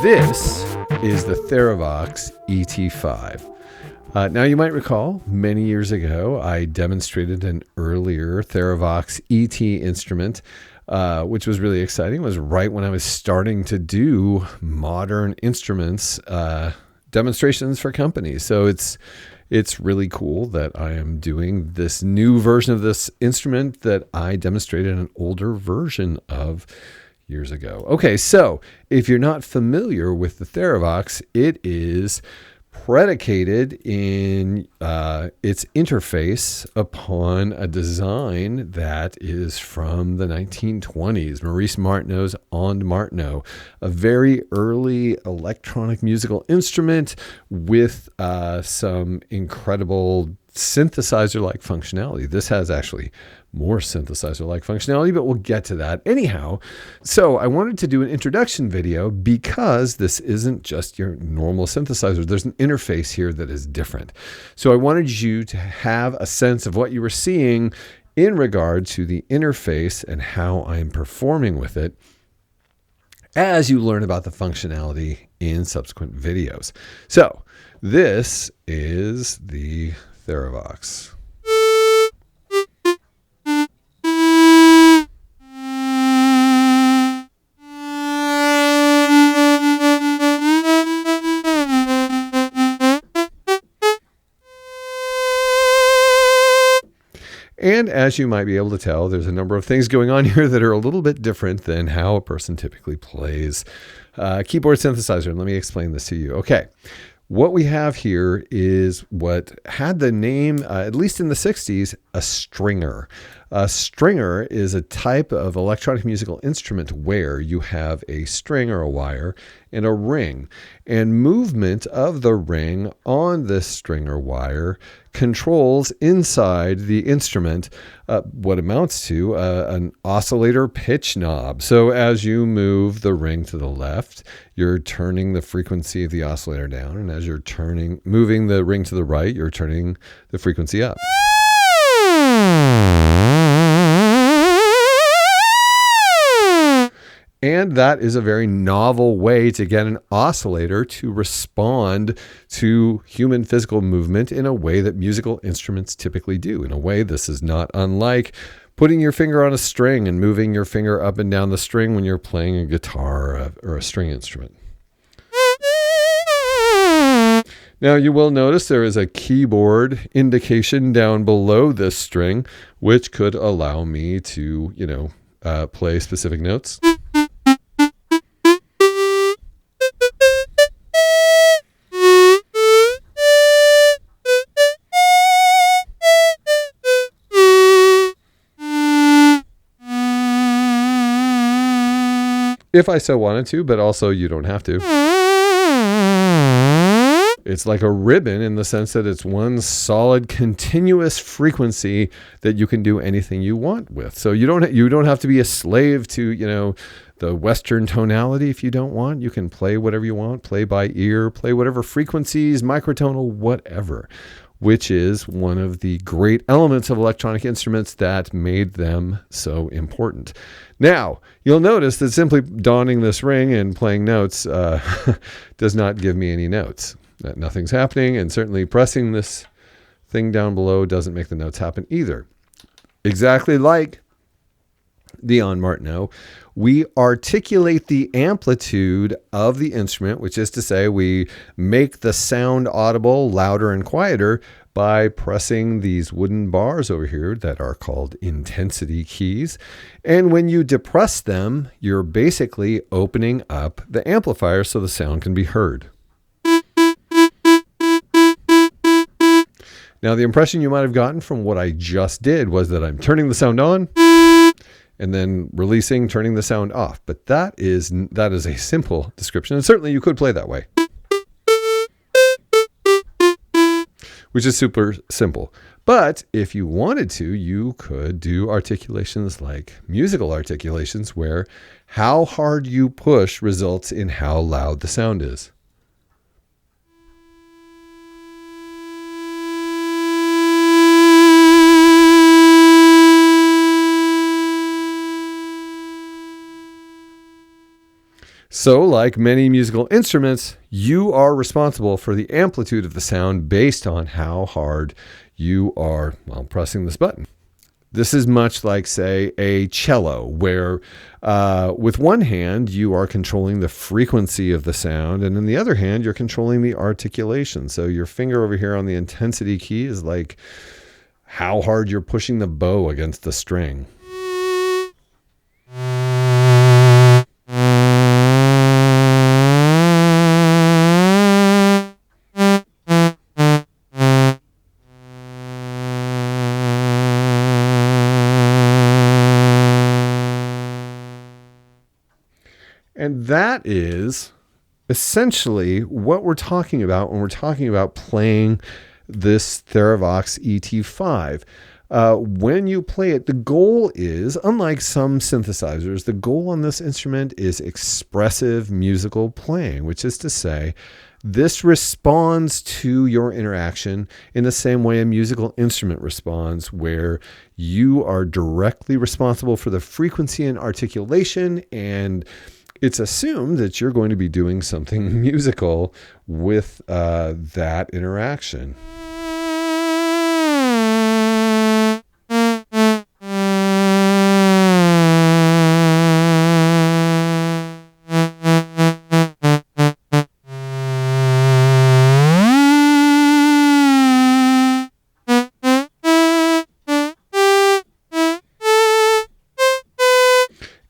This is the Therevox ET-5. Now you might recall many years ago I demonstrated an earlier Therevox ET instrument, which was really exciting. It was right when I was starting to do modern instruments demonstrations for companies. So it's really cool that I am doing this new version of this instrument that I demonstrated an older version of years ago. Okay, so if you're not familiar with the Therevox, it is predicated in its interface upon a design that is from the 1920s, Maurice Martineau's Onde Martineau, a very early electronic musical instrument with some incredible synthesizer-like functionality. This has actually more synthesizer-like functionality, but we'll get to that. Anyhow, so I wanted to do an introduction video because this isn't just your normal synthesizer. There's an interface here that is different. So I wanted you to have a sense of what you were seeing in regard to the interface and how I'm performing with it as you learn about the functionality in subsequent videos. So this is the Therevox. And as you might be able to tell, there's a number of things going on here that are a little bit different than how a person typically plays keyboard synthesizer. And let me explain this to you. Okay. What we have here is what had the name, at least in the 60s, a stringer. A stringer is a type of electronic musical instrument where you have a string or a wire and a ring. And movement of the ring on this string or wire controls inside the instrument what amounts to an oscillator pitch knob. So as you move the ring to the left, you're turning the frequency of the oscillator down. And as you're moving the ring to the right, you're turning the frequency up. And that is a very novel way to get an oscillator to respond to human physical movement in a way that musical instruments typically do. In a way, this is not unlike putting your finger on a string and moving your finger up and down the string when you're playing a guitar or a string instrument. Now you will notice there is a keyboard indication down below this string, which could allow me to, play specific notes. If I so wanted to, but also you don't have to. It's like a ribbon in the sense that it's one solid continuous frequency that you can do anything you want with. So you don't have to be a slave to, the Western tonality. If you don't want, you can play whatever you want, play by ear, play whatever frequencies, microtonal, whatever, which is one of the great elements of electronic instruments that made them so important. Now, you'll notice that simply donning this ring and playing notes does not give me any notes. That nothing's happening, and certainly pressing this thing down below doesn't make the notes happen either. Exactly like the Onde Martineau, we articulate the amplitude of the instrument, which is to say we make the sound audible louder and quieter by pressing these wooden bars over here that are called intensity keys. And when you depress them, you're basically opening up the amplifier so the sound can be heard. Now, the impression you might have gotten from what I just did was that I'm turning the sound on and then releasing, turning the sound off. But that is a simple description, and certainly you could play that way, which is super simple. But if you wanted to, you could do articulations like musical articulations where how hard you push results in how loud the sound is. So, like many musical instruments, you are responsible for the amplitude of the sound based on how hard you are, well, pressing this button. This is much like, say, a cello, where with one hand, you are controlling the frequency of the sound, and in the other hand, you're controlling the articulation. So your finger over here on the intensity key is like how hard you're pushing the bow against the string. And that is essentially what we're talking about when we're talking about playing this Therevox ET-5. When you play it, the goal is, unlike some synthesizers, the goal on this instrument is expressive musical playing, which is to say, this responds to your interaction in the same way a musical instrument responds, where you are directly responsible for the frequency and articulation, and it's assumed that you're going to be doing something musical with that interaction.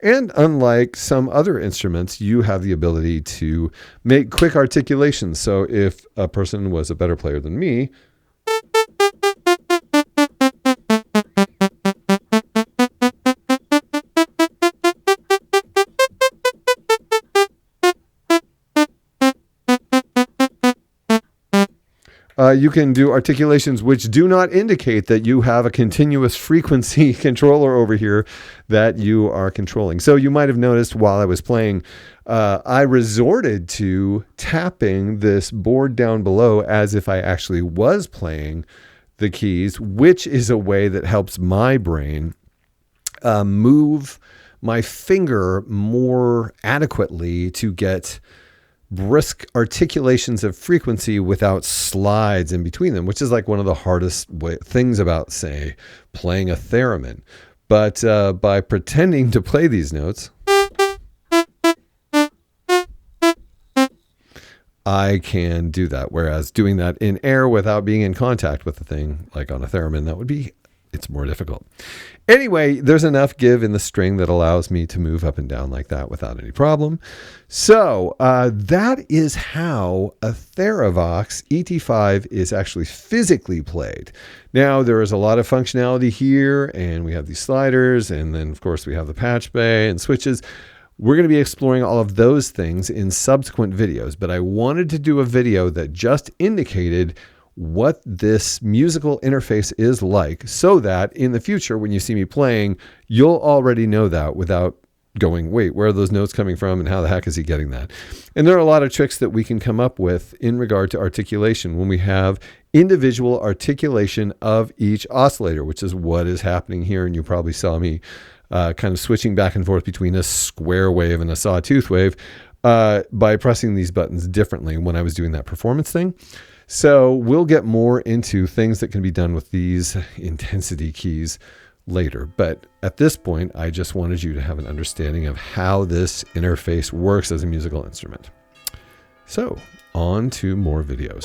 And unlike some other instruments, you have the ability to make quick articulations. So if a person was a better player than me, you can do articulations which do not indicate that you have a continuous frequency controller over here that you are controlling. So you might have noticed while I was playing, I resorted to tapping this board down below as if I actually was playing the keys, which is a way that helps my brain move my finger more adequately to get brisk articulations of frequency without slides in between them, which is like one of the hardest things about, say, playing a theremin. But by pretending to play these notes, I can do that. Whereas doing that in air without being in contact with the thing, like on a theremin, it's more difficult. Anyway, there's enough give in the string that allows me to move up and down like that without any problem. So that is how a Therevox ET-5 is actually physically played. Now, there is a lot of functionality here, and we have these sliders, and then, of course, we have the patch bay and switches. We're going to be exploring all of those things in subsequent videos, but I wanted to do a video that just indicated what this musical interface is like, so that in the future, when you see me playing, you'll already know that without going, wait, where are those notes coming from and how the heck is he getting that? And there are a lot of tricks that we can come up with in regard to articulation when we have individual articulation of each oscillator, which is what is happening here. And you probably saw me kind of switching back and forth between a square wave and a sawtooth wave by pressing these buttons differently when I was doing that performance thing. So we'll get more into things that can be done with these intensity keys later. But at this point, I just wanted you to have an understanding of how this interface works as a musical instrument. So on to more videos.